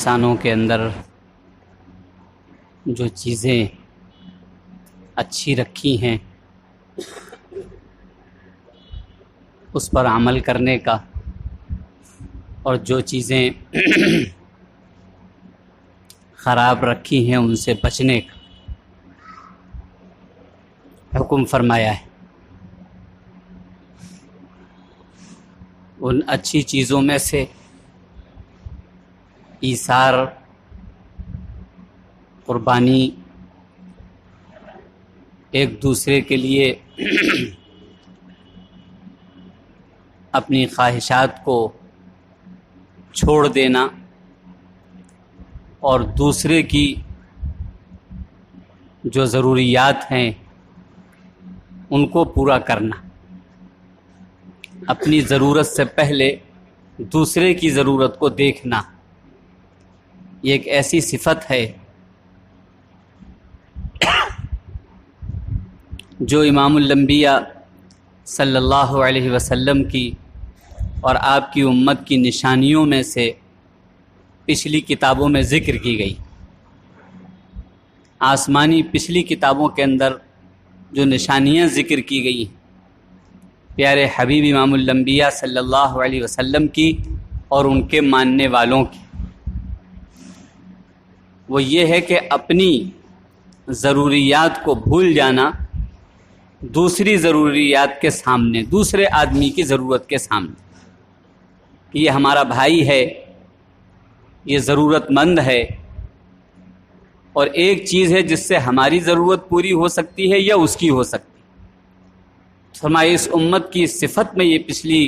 انسانوں کے اندر جو چیزیں اچھی رکھی ہیں اس پر عمل کرنے کا، اور جو چیزیں خراب رکھی ہیں ان سے بچنے کا حکم فرمایا ہے۔ ان اچھی چیزوں میں سے ایثار، قربانی، ایک دوسرے کے لیے اپنی خواہشات کو چھوڑ دینا اور دوسرے کی جو ضروریات ہیں ان کو پورا کرنا، اپنی ضرورت سے پہلے دوسرے کی ضرورت کو دیکھنا، یہ ایک ایسی صفت ہے جو امام الانبیاء صلی اللہ علیہ وسلم کی اور آپ کی امت کی نشانیوں میں سے پچھلی کتابوں میں ذکر کی گئی۔ آسمانی پچھلی کتابوں کے اندر جو نشانیاں ذکر کی گئی ہیں پیارے حبیب امام الانبیاء صلی اللہ علیہ وسلم کی اور ان کے ماننے والوں کی، وہ یہ ہے کہ اپنی ضروریات کو بھول جانا دوسری ضروریات کے سامنے، دوسرے آدمی کی ضرورت کے سامنے، کہ یہ ہمارا بھائی ہے، یہ ضرورت مند ہے، اور ایک چیز ہے جس سے ہماری ضرورت پوری ہو سکتی ہے یا اس کی ہو سکتی ہے۔ فرمایا اس امت کی صفت میں یہ پچھلی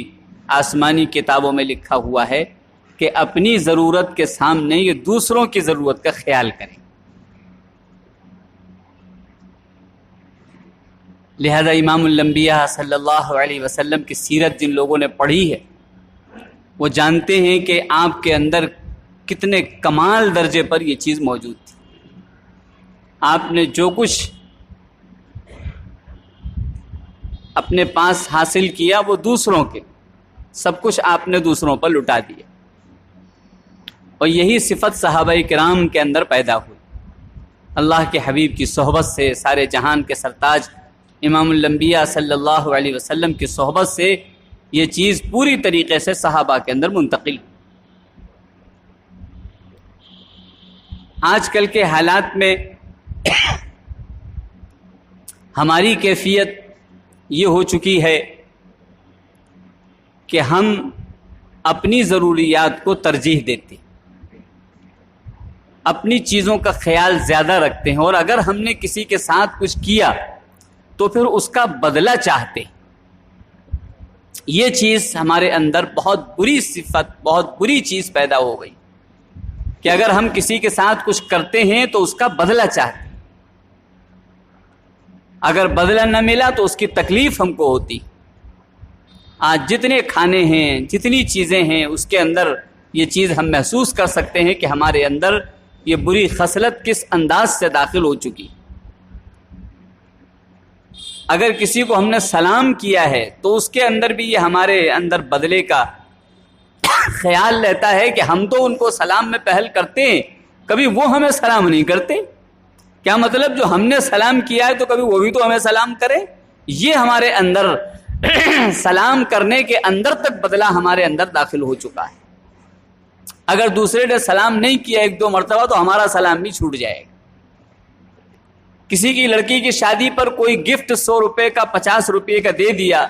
آسمانی کتابوں میں لکھا ہوا ہے کہ اپنی ضرورت کے سامنے یہ دوسروں کی ضرورت کا خیال کریں۔ لہذا امام الانبیاء صلی اللہ علیہ وسلم کی سیرت جن لوگوں نے پڑھی ہے وہ جانتے ہیں کہ آپ کے اندر کتنے کمال درجے پر یہ چیز موجود تھی۔ آپ نے جو کچھ اپنے پاس حاصل کیا وہ دوسروں کے، سب کچھ آپ نے دوسروں پر لٹا دیا، اور یہی صفت صحابہ کرام کے اندر پیدا ہوئی۔ اللہ کے حبیب کی صحبت سے، سارے جہان کے سرتاج امام الانبیاء صلی اللہ علیہ وسلم کی صحبت سے یہ چیز پوری طریقے سے صحابہ کے اندر منتقل۔ آج کل کے حالات میں ہماری کیفیت یہ ہو چکی ہے کہ ہم اپنی ضروریات کو ترجیح دیتے ہیں، اپنی چیزوں کا خیال زیادہ رکھتے ہیں، اور اگر ہم نے کسی کے ساتھ کچھ کیا تو پھر اس کا بدلہ چاہتے ہیں۔ یہ چیز ہمارے اندر بہت بری صفت، بہت بری چیز پیدا ہو گئی کہ اگر ہم کسی کے ساتھ کچھ کرتے ہیں تو اس کا بدلہ چاہتے ہیں، اگر بدلہ نہ ملا تو اس کی تکلیف ہم کو ہوتی۔ آج جتنے کھانے ہیں، جتنی چیزیں ہیں، اس کے اندر یہ چیز ہم محسوس کر سکتے ہیں کہ ہمارے اندر یہ بری خصلت کس انداز سے داخل ہو چکی۔ اگر کسی کو ہم نے سلام کیا ہے تو اس کے اندر بھی یہ ہمارے اندر بدلے کا خیال رہتا ہے کہ ہم تو ان کو سلام میں پہل کرتے ہیں، کبھی وہ ہمیں سلام نہیں کرتے۔ کیا مطلب جو ہم نے سلام کیا ہے تو کبھی وہ بھی تو ہمیں سلام کرے؟ یہ ہمارے اندر سلام کرنے کے اندر تک بدلہ ہمارے اندر داخل ہو چکا ہے۔ اگر دوسرے نے سلام نہیں کیا ایک دو مرتبہ تو ہمارا سلام بھی چھوٹ جائے گا۔ کسی کی لڑکی کی شادی پر کوئی گفٹ 100 روپے کا 50 روپے کا دے دیا،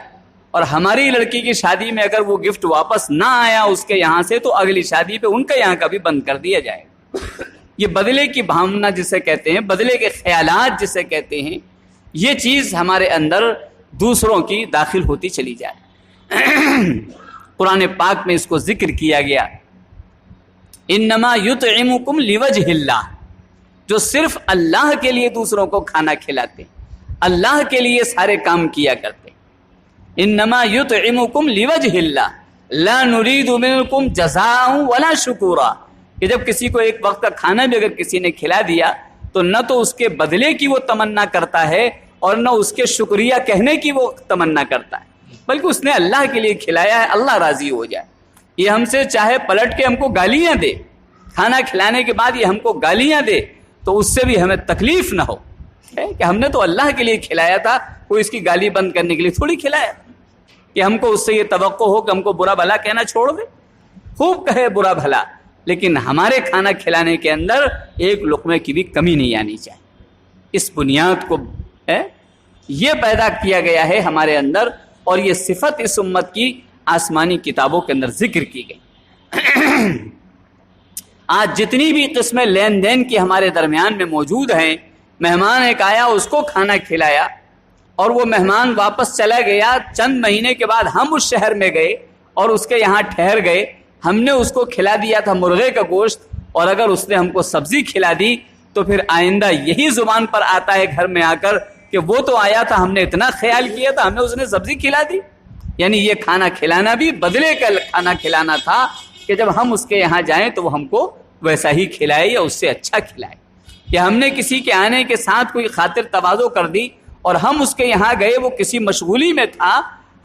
اور ہماری لڑکی کی شادی میں اگر وہ گفٹ واپس نہ آیا اس کے یہاں سے تو اگلی شادی پہ ان کا یہاں کا بھی بند کر دیا جائے گا۔ یہ بدلے کی بھاونا جسے کہتے ہیں، بدلے کے خیالات جسے کہتے ہیں، یہ چیز ہمارے اندر دوسروں کی داخل ہوتی چلی جائے۔ قرآن پاک میں اس کو ذکر کیا گیا، انما یطعمکم لوجہ اللہ، جو صرف اللہ کے لیے دوسروں کو کھانا کھلاتے، اللہ کے لیے سارے کام کیا کرتے۔ انما یطعمکم لوجہ اللہ لا نرید منکم جزاء ولا شکورا، کہ جب کسی کو ایک وقت کا کھانا بھی اگر کسی نے کھلا دیا تو نہ تو اس کے بدلے کی وہ تمنا کرتا ہے اور نہ اس کے شکریہ کہنے کی وہ تمنا کرتا ہے، بلکہ اس نے اللہ کے لیے کھلایا ہے، اللہ راضی ہو جائے۔ یہ ہم سے چاہے پلٹ کے ہم کو گالیاں دے، کھانا کھلانے کے بعد یہ ہم کو گالیاں دے تو اس سے بھی ہمیں تکلیف نہ ہو کہ ہم نے تو اللہ کے لیے کھلایا تھا، کوئی اس کی گالی بند کرنے کے لیے تھوڑی کھلایا، کہ ہم کو اس سے یہ توقع ہو کہ ہم کو برا بھلا کہنا چھوڑ دے، خوب کہے برا بھلا، لیکن ہمارے کھانا کھلانے کے اندر ایک لقمے کی بھی کمی نہیں آنی چاہیے۔ اس بنیاد کو یہ پیدا کیا گیا ہے ہمارے اندر، اور یہ صفت اس امت کی آسمانی کتابوں کے اندر ذکر کی گئی۔ آج جتنی بھی قسمیں لین دین کی ہمارے درمیان میں موجود ہیں، مہمان ایک آیا، اس کو کھانا کھلایا اور وہ مہمان واپس چلا گیا، چند مہینے کے بعد ہم اس شہر میں گئے اور اس کے یہاں ٹھہر گئے، ہم نے اس کو کھلا دیا تھا مرغے کا گوشت، اور اگر اس نے ہم کو سبزی کھلا دی تو پھر آئندہ یہی زبان پر آتا ہے گھر میں آ کر کہ وہ تو آیا تھا، ہم نے اتنا خیال کیا تھا، ہمیں اس نے سبزی کھلا دی۔ یعنی یہ کھانا کھلانا بھی بدلے کا کھانا کھلانا تھا کہ جب ہم اس کے یہاں جائیں تو وہ ہم کو ویسا ہی کھلائے یا اس سے اچھا کھلائے۔ کہ ہم نے کسی کے آنے کے ساتھ کوئی خاطر تواضع کر دی اور ہم اس کے یہاں گئے، وہ کسی مشغولی میں تھا،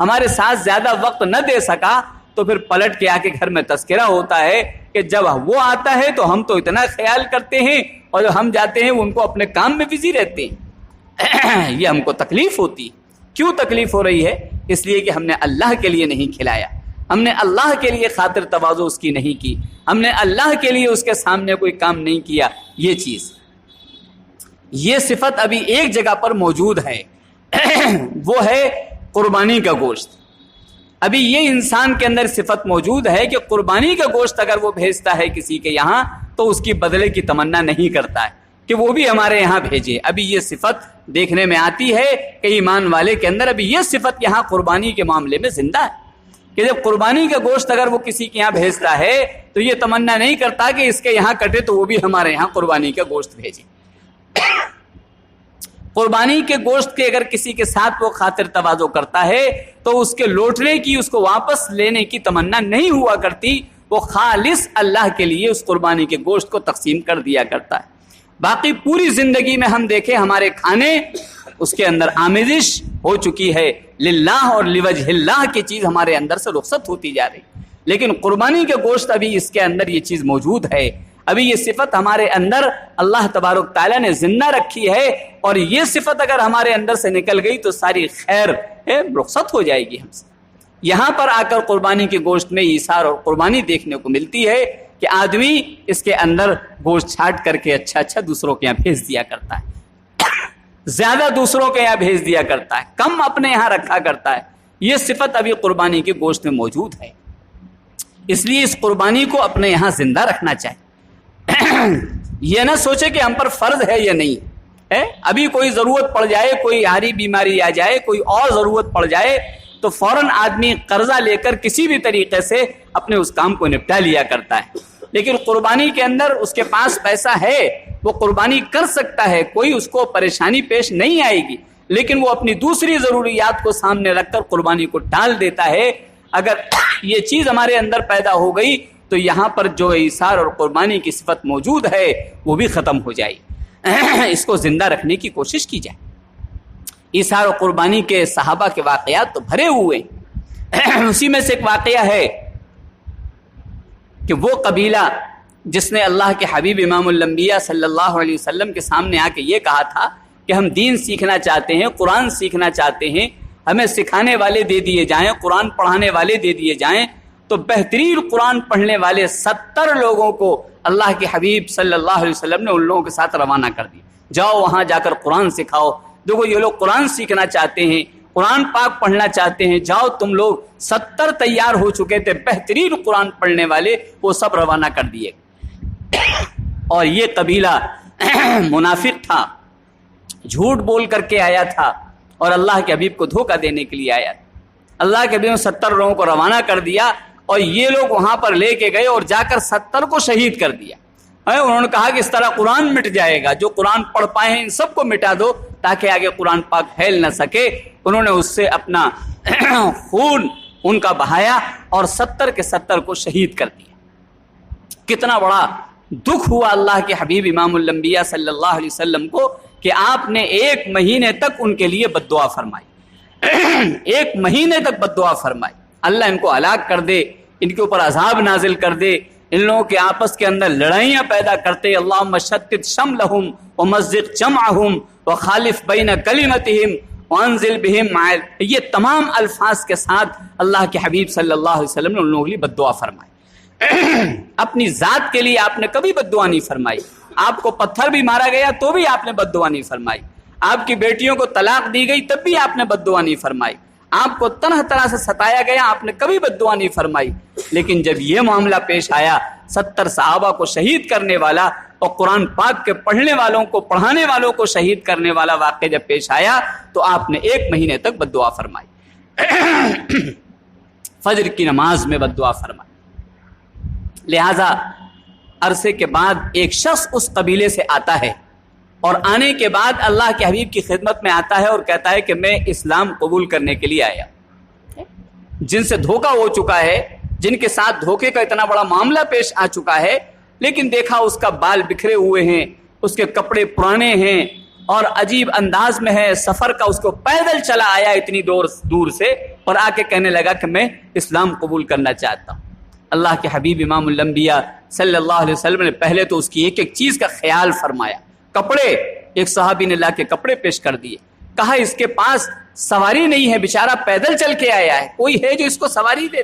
ہمارے ساتھ زیادہ وقت نہ دے سکا، تو پھر پلٹ کے آ کے گھر میں تذکرہ ہوتا ہے کہ جب وہ آتا ہے تو ہم تو اتنا خیال کرتے ہیں اور جب ہم جاتے ہیں وہ ان کو اپنے کام میں بزی رہتے ہیں۔ یہ ہم کو تکلیف ہوتی۔ کیوں تکلیف ہو رہی ہے؟ اس لیے کہ ہم نے اللہ کے لیے نہیں کھلایا، ہم نے اللہ کے لیے خاطر تواضع اس کی نہیں کی، ہم نے اللہ کے لیے اس کے سامنے کوئی کام نہیں کیا۔ یہ چیز، یہ صفت ابھی ایک جگہ پر موجود ہے، وہ ہے قربانی کا گوشت۔ ابھی یہ انسان کے اندر صفت موجود ہے کہ قربانی کا گوشت اگر وہ بھیجتا ہے کسی کے یہاں تو اس کی بدلے کی تمنا نہیں کرتا ہے کہ وہ بھی ہمارے یہاں بھیجے۔ ابھی یہ صفت دیکھنے میں آتی ہے کہ ایمان والے کے اندر ابھی یہ صفت یہاں قربانی کے معاملے میں زندہ ہے کہ جب قربانی کا گوشت اگر وہ کسی کے یہاں بھیجتا ہے تو یہ تمنا نہیں کرتا کہ اس کے یہاں کٹے تو وہ بھی ہمارے یہاں قربانی کا گوشت بھیجے۔ قربانی کے گوشت کے اگر کسی کے ساتھ وہ خاطر تواضع کرتا ہے تو اس کے لوٹنے کی، اس کو واپس لینے کی تمنا نہیں ہوا کرتی، وہ خالص اللہ کے لیے اس قربانی کے گوشت کو تقسیم کر دیا کرتا ہے۔ باقی پوری زندگی میں ہم دیکھیں ہمارے کھانے، اس کے اندر آمیزش ہو چکی ہے، للہ اور لوجہ اللہ کی چیز ہمارے اندر سے رخصت ہوتی جا رہی، لیکن قربانی کے گوشت ابھی اس کے اندر یہ چیز موجود ہے، ابھی یہ صفت ہمارے اندر اللہ تبارک تعالیٰ نے زندہ رکھی ہے، اور یہ صفت اگر ہمارے اندر سے نکل گئی تو ساری خیر رخصت ہو جائے گی ہم سے۔ یہاں پر آ کر قربانی کے گوشت میں ایثار اور قربانی دیکھنے کو ملتی ہے کہ آدمی اس کے اندر گوشت چھانٹ کر کے اچھا دوسروں کے یہاں بھیج دیا کرتا ہے، زیادہ دوسروں کے یہاں بھیج دیا کرتا ہے، کم اپنے یہاں رکھا کرتا ہے۔ یہ صفت ابھی قربانی کے گوشت میں موجود ہے، اس لیے اس قربانی کو اپنے یہاں زندہ رکھنا چاہیے۔ یہ نہ سوچے کہ ہم پر فرض ہے یا نہیں ہے، ابھی کوئی ضرورت پڑ جائے، کوئی ہاری بیماری آ جائے، کوئی اور ضرورت پڑ جائے تو فوراً آدمی قرضہ لے کر کسی بھی طریقے سے اپنے اس کام کو نپٹا لیا کرتا ہے، لیکن قربانی کے اندر اس کے پاس پیسہ ہے، وہ قربانی کر سکتا ہے، کوئی اس کو پریشانی پیش نہیں آئے گی، لیکن وہ اپنی دوسری ضروریات کو سامنے رکھ کر قربانی کو ٹال دیتا ہے۔ اگر یہ چیز ہمارے اندر پیدا ہو گئی تو یہاں پر جو ایثار اور قربانی کی صفت موجود ہے وہ بھی ختم ہو جائے، اس کو زندہ رکھنے کی کوشش کی جائے۔ ایثار اور قربانی کے صحابہ کے واقعات تو بھرے ہوئے، اسی میں سے ایک واقعہ ہے کہ وہ قبیلہ جس نے اللہ کے حبیب امام الانبیاء صلی اللہ علیہ وسلم کے سامنے آ کے یہ کہا تھا کہ ہم دین سیکھنا چاہتے ہیں، قرآن سیکھنا چاہتے ہیں، ہمیں سکھانے والے دے دیے جائیں، قرآن پڑھانے والے دے دیے جائیں، تو بہترین قرآن پڑھنے والے 70 لوگوں کو اللہ کے حبیب صلی اللہ علیہ وسلم نے ان لوگوں کے ساتھ روانہ کر دیا، جاؤ وہاں جا کر قرآن سکھاؤ۔ دیکھو یہ لوگ قرآن سیکھنا چاہتے ہیں، قرآن پاک پڑھنا چاہتے ہیں، جاؤ تم لوگ۔ 70 تیار ہو چکے تھے بہترین قرآن پڑھنے والے، وہ سب روانہ کر دیے۔ اور یہ قبیلہ منافق تھا، جھوٹ بول کر کے آیا تھا اور اللہ کے حبیب کو دھوکہ دینے کے لیے آیا تھا۔ اللہ کے حبیب نے 70 لوگوں کو روانہ کر دیا اور یہ لوگ وہاں پر لے کے گئے اور جا کر 70 کو شہید کر دیا۔ انہوں نے کہا کہ اس طرح قرآن مٹ جائے گا، جو قرآن پڑھ پائے ہیں ان سب کو مٹا دو تاکہ آگے قرآن پاک پھیل نہ سکے۔ انہوں نے اس سے اپنا خون ان کا بہایا اور 70 کے 70 کو شہید کر دیا۔ کتنا بڑا دکھ ہوا اللہ کے حبیب امام الانبیاء صلی اللہ علیہ وسلم کو کہ آپ نے 1 مہینے تک ان کے لیے بد دعا فرمائی، 1 مہینے تک بد دعا فرمائی، اللہ ان کو ہلاک کر دے، ان کے اوپر عذاب نازل کر دے، ان لوگوں کے آپس کے اندر لڑائیاں پیدا کرتے، اللہم شتت شملہم ومزق جمعہم وخالف بین کلمتہم وانزل بہم معل، یہ تمام الفاظ کے ساتھ اللہ کے حبیب صلی اللہ علیہ وسلم نے ان لوگوں کے لیے بد دعا فرمائی۔ اپنی ذات کے لیے آپ نے کبھی بد دعا نہیں فرمائی، آپ کو پتھر بھی مارا گیا تو بھی آپ نے بد دعا نہیں فرمائی، آپ کی بیٹیوں کو طلاق دی گئی تب بھی آپ نے بد دعا نہیں فرمائی، آپ کو طرح طرح سے ستایا گیا، آپ نے کبھی بد دعا نہیں فرمائی۔ لیکن جب یہ معاملہ پیش آیا، 70 صحابہ کو شہید کرنے والا اور قرآن پاک کے پڑھنے والوں کو پڑھانے والوں کو شہید کرنے والا واقعہ جب پیش آیا تو آپ نے 1 مہینے تک بد دعا فرمائی، فجر کی نماز میں بد دعا فرمائی۔ لہذا عرصے کے بعد ایک شخص اس قبیلے سے آتا ہے اور آنے کے بعد اللہ کے حبیب کی خدمت میں آتا ہے اور کہتا ہے کہ میں اسلام قبول کرنے کے لیے آیا۔ جن سے دھوکہ ہو چکا ہے، جن کے ساتھ دھوکے کا اتنا بڑا معاملہ پیش آ چکا ہے، لیکن دیکھا اس کا بال بکھرے ہوئے ہیں، اس کے کپڑے پرانے ہیں اور عجیب انداز میں ہے، سفر کا اس کو پیدل چلا آیا اتنی دور سے اور آ کے کہنے لگا کہ میں اسلام قبول کرنا چاہتا ہوں۔ اللہ کے حبیب امام الانبیاء صلی اللہ علیہ وسلم نے پہلے تو اس کی ایک ایک چیز کا خیال فرمایا۔ کپڑے، ایک صحابی نے لا کے کپڑے پیش کر دیے، کہا اس کے پاس سواری نہیں ہے، بیچارہ پیدل چل کے آیا ہے، کوئی ہے جو اس کو سواری دے۔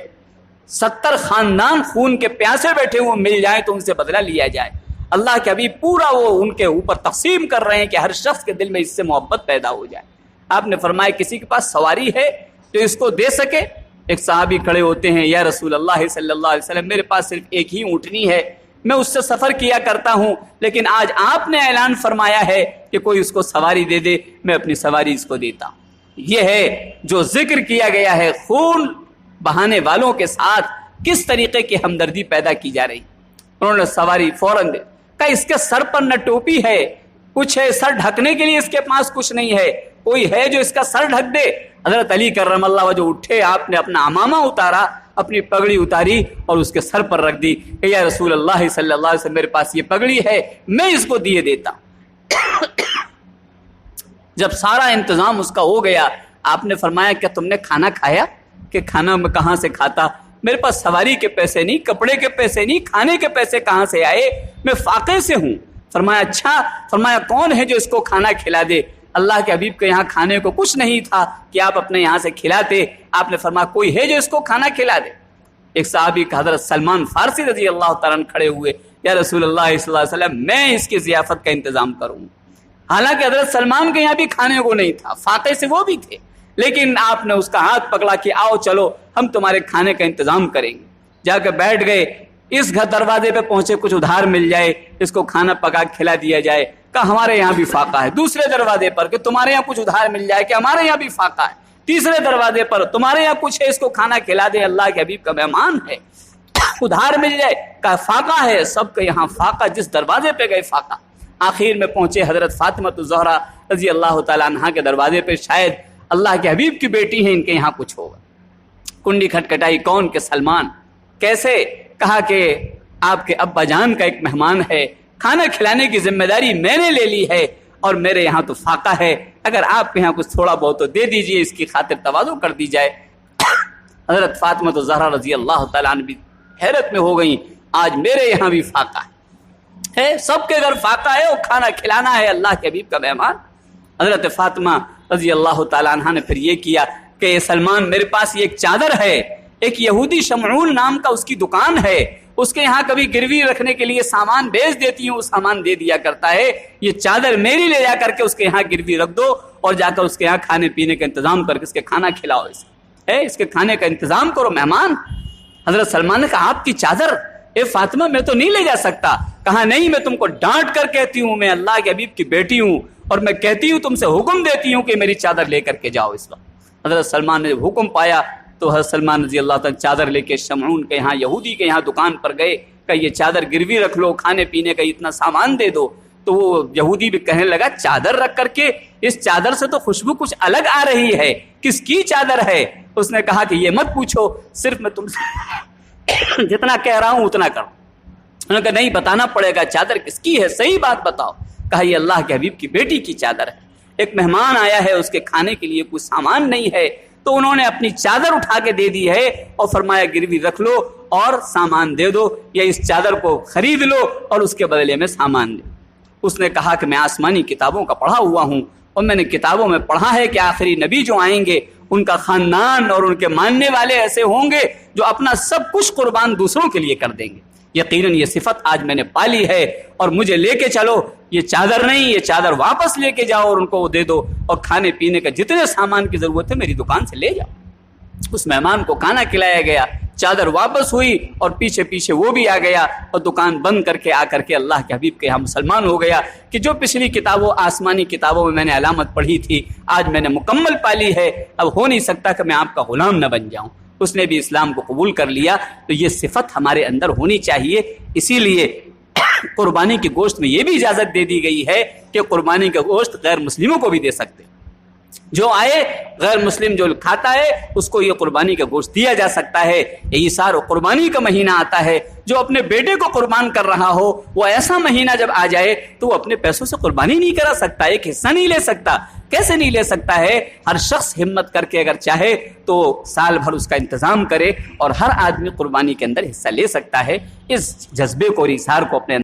70 خاندان خون کے پیاسے بیٹھے ہوئے مل جائیں تو ان سے بدلہ لیا جائے۔ اللہ کے حبیب پورا وہ ان کے اوپر تقسیم کر رہے ہیں کہ ہر شخص کے دل میں اس سے محبت پیدا ہو جائے۔ آپ نے فرمایا کسی کے پاس سواری ہے جو اس کو دے سکے؟ ایک صحابی کھڑے ہوتے ہیں، یا رسول اللہ صلی اللہ علیہ وسلم، میرے پاس صرف ایک ہی اونٹنی ہے، میں اس سے سفر کیا کرتا ہوں، لیکن آج آپ نے اعلان فرمایا ہے کہ کوئی اس کو سواری دے دے، میں اپنی سواری اس کو دیتا ہوں۔ یہ ہے جو ذکر کیا گیا ہے، خون بہانے والوں کے ساتھ کس طریقے کی ہمدردی پیدا کی جا رہی۔ انہوں نے سواری فوراً دے، کہ اس کے سر پر نہ ٹوپی ہے، کچھ ہے، سر ڈھکنے کے لیے اس کے پاس کچھ نہیں ہے، کوئی ہے جو اس کا سر ڈھک دے۔ حضرت علی کرم اللہ وجہ اٹھے، آپ نے اپنا عمامہ اتارا، اپنی پگڑی اتاری اور اس کے سر پر رکھ دی کہ یا رسول اللہ صلی اللہ علیہ وسلم، میرے پاس یہ پگڑی ہے، میں اس کو دیے دیتا ہوں۔ جب سارا انتظام اس کا ہو گیا، آپ نے فرمایا کیا تم نے کھانا کھایا؟ کہ کھانا میں کہاں سے کھاتا، میرے پاس سواری کے پیسے نہیں، کپڑے کے پیسے نہیں، کھانے کے پیسے کہاں سے آئے، میں فاقے سے ہوں۔ فرمایا اچھا، فرمایا کون ہے جو اس کو کھانا کھلا دے؟ اللہ کے حبیب کے یہاں کھانے کو کچھ نہیں تھا کہ آپ اپنے یہاں سے کھلاتے۔ آپ نے فرمایا کوئی ہے جو اس کو کھانا کھلا دے؟ ایک صحابی حضرت سلمان فارسی رضی اللہ تعالیٰ عنہ کھڑے ہوئے، یا رسول اللہ صلی اللہ علیہ وسلم، میں اس کی ضیافت کا انتظام کروں۔ حالانکہ حضرت سلمان کے یہاں بھی کھانے کو نہیں تھا، فاقے سے وہ بھی تھے، لیکن آپ نے اس کا ہاتھ پکڑا کہ آؤ چلو ہم تمہارے کھانے کا انتظام کریں گے۔ جا کے بیٹھ گئے، اس گھر دروازے پہ پہنچے، کچھ ادھار مل جائے، اس کو کھانا پکا کھلا دیا جائے، کہ ہمارے یہاں بھی فاقہ ہے۔ دوسرے دروازے پر کہ تمہارے یہاں کچھ ادھار مل جائے، کہ ہمارے یہاں بھی فاقہ ہے۔ تیسرے دروازے پر تمہارے یہاں کچھ ہے، اس کو کھانا کھلا دے، اللہ کے حبیب کا مہمان ہے، ادھار مل جائے، کہ فاقہ ہے، سب کے یہاں فاقہ، جس دروازے پہ گئے فاقہ۔ آخر میں پہنچے حضرت فاطمہ الزہرا رضی اللہ تعالیٰ عنہا کے دروازے پہ، شاید اللہ کے حبیب کی بیٹی ہیں، ان کے یہاں کچھ ہوگا۔ کنڈی کھٹکھٹائی، کون؟ کہ سلمان۔ کیسے؟ کہا کہ آپ کے ابا جان کا ایک مہمان ہے، کھانا کھلانے کی ذمہ داری میں نے لے لی ہے اور میرے یہاں تو فاقہ ہے، اگر آپ کے یہاں کچھ تھوڑا بہت تو دے دیجئے، اس کی خاطر تواضع کر دی جائے۔ حضرت فاطمہ الزہرا رضی اللہ تعالیٰ عنہ بھی حیرت میں ہو گئیں، آج میرے یہاں بھی فاقہ ہے، سب کے گھر فاقہ ہے اور کھانا کھلانا ہے اللہ کے حبیب کا مہمان۔ حضرت فاطمہ رضی اللہ تعالیٰ عنہ نے پھر یہ کیا کہ سلمان، میرے پاس یہ ایک چادر ہے، ایک یہودی شمعون نام کا اس کی دکان ہے، اس کے یہاں کبھی گروی رکھنے کے لیے سامان بھیج دیتی ہوں، سامان دے دیا کرتا ہے، یہ چادر میری لے جا کر کے اس کے یہاں گروی رکھ دو اور جا کر اس کے یہاں کھانے پینے کا انتظام کر کے اس کے کھانا کھلاؤ، اس کے کھانے کا انتظام کرو مہمان۔ حضرت سلمان نے کہا آپ کی چادر؟ اے فاطمہ میں تو نہیں لے جا سکتا۔ کہا نہیں، میں تم کو ڈانٹ کر کہتی ہوں، میں اللہ کے حبیب کی بیٹی ہوں اور میں کہتی ہوں، تم سے حکم دیتی ہوں کہ میری چادر لے کر کے جاؤ اس وقت۔ حضرت سلمان نے حکم پایا تو حضرت سلمان رضی اللہ تعالیٰ چادر لے کے شمعون کے یہاں، یہودی کے یہاں دکان پر گئے کہ یہ چادر گروی رکھ لو، کھانے پینے کا اتنا سامان دے دو۔ تو وہ یہودی بھی کہنے لگا چادر رکھ کر کے، اس چادر سے تو خوشبو کچھ الگ آ رہی ہے، کس کی چادر ہے؟ اس نے کہا کہ یہ مت پوچھو، صرف میں تم سے جتنا کہہ رہا ہوں اتنا کرو۔ انہوں نے کہا نہیں، بتانا پڑے گا چادر کس کی ہے، صحیح بات بتاؤ۔ کہا یہ اللہ کے حبیب کی بیٹی کی چادر ہے، ایک مہمان آیا ہے، اس کے کھانے کے لیے کوئی سامان نہیں ہے، تو انہوں نے اپنی چادر اٹھا کے دے دی ہے اور فرمایا گروی رکھ لو اور سامان دے دو، یا اس چادر کو خرید لو اور اس کے بدلے میں سامان دے۔ اس نے کہا کہ میں آسمانی کتابوں کا پڑھا ہوا ہوں، اور میں نے کتابوں میں پڑھا ہے کہ آخری نبی جو آئیں گے ان کا خاندان اور ان کے ماننے والے ایسے ہوں گے جو اپنا سب کچھ قربان دوسروں کے لیے کر دیں گے۔ یقیناً یہ صفت آج میں نے پالی ہے، اور مجھے لے کے چلو، یہ چادر نہیں، یہ چادر واپس لے کے جاؤ اور ان کو وہ دے دو، اور کھانے پینے کا جتنے سامان کی ضرورت ہے میری دکان سے لے جاؤ۔ اس مہمان کو کھانا کھلایا گیا، چادر واپس ہوئی، اور پیچھے پیچھے وہ بھی آ گیا اور دکان بند کر کے آ کر کے اللہ کے حبیب کے یہاں مسلمان ہو گیا کہ جو پچھلی کتابوں آسمانی کتابوں میں نے علامت پڑھی تھی آج میں نے مکمل پالی ہے، اب ہو نہیں سکتا کہ میں آپ کا غلام نہ بن جاؤں۔ اس نے بھی اسلام کو قبول کر لیا۔ تو یہ صفت ہمارے اندر ہونی چاہیے۔ اسی لیے قربانی کے گوشت میں یہ بھی اجازت دے دی گئی ہے کہ قربانی کا گوشت غیر مسلموں کو بھی دے سکتے، جو آئے غیر مسلم جو کھاتا ہے اس کو یہ قربانی کا گوشت دیا جا سکتا ہے۔ یہی سار و قربانی کا مہینہ آتا ہے، جو اپنے بیٹے کو قربان کر رہا ہو وہ ایسا مہینہ جب آ جائے تو وہ اپنے پیسوں سے قربانی نہیں کرا سکتا، ایک حصہ نہیں لے سکتا۔ کیسے نہیں لے سکتا ہے؟ ہر شخص ہمت کر کے اگر چاہے تو سال بھر اس کا انتظام کرے اور ہر آدمی قربانی کے اندر حصہ لے سکتا ہے۔ اس جذبے کو اور ایثار کو اپنے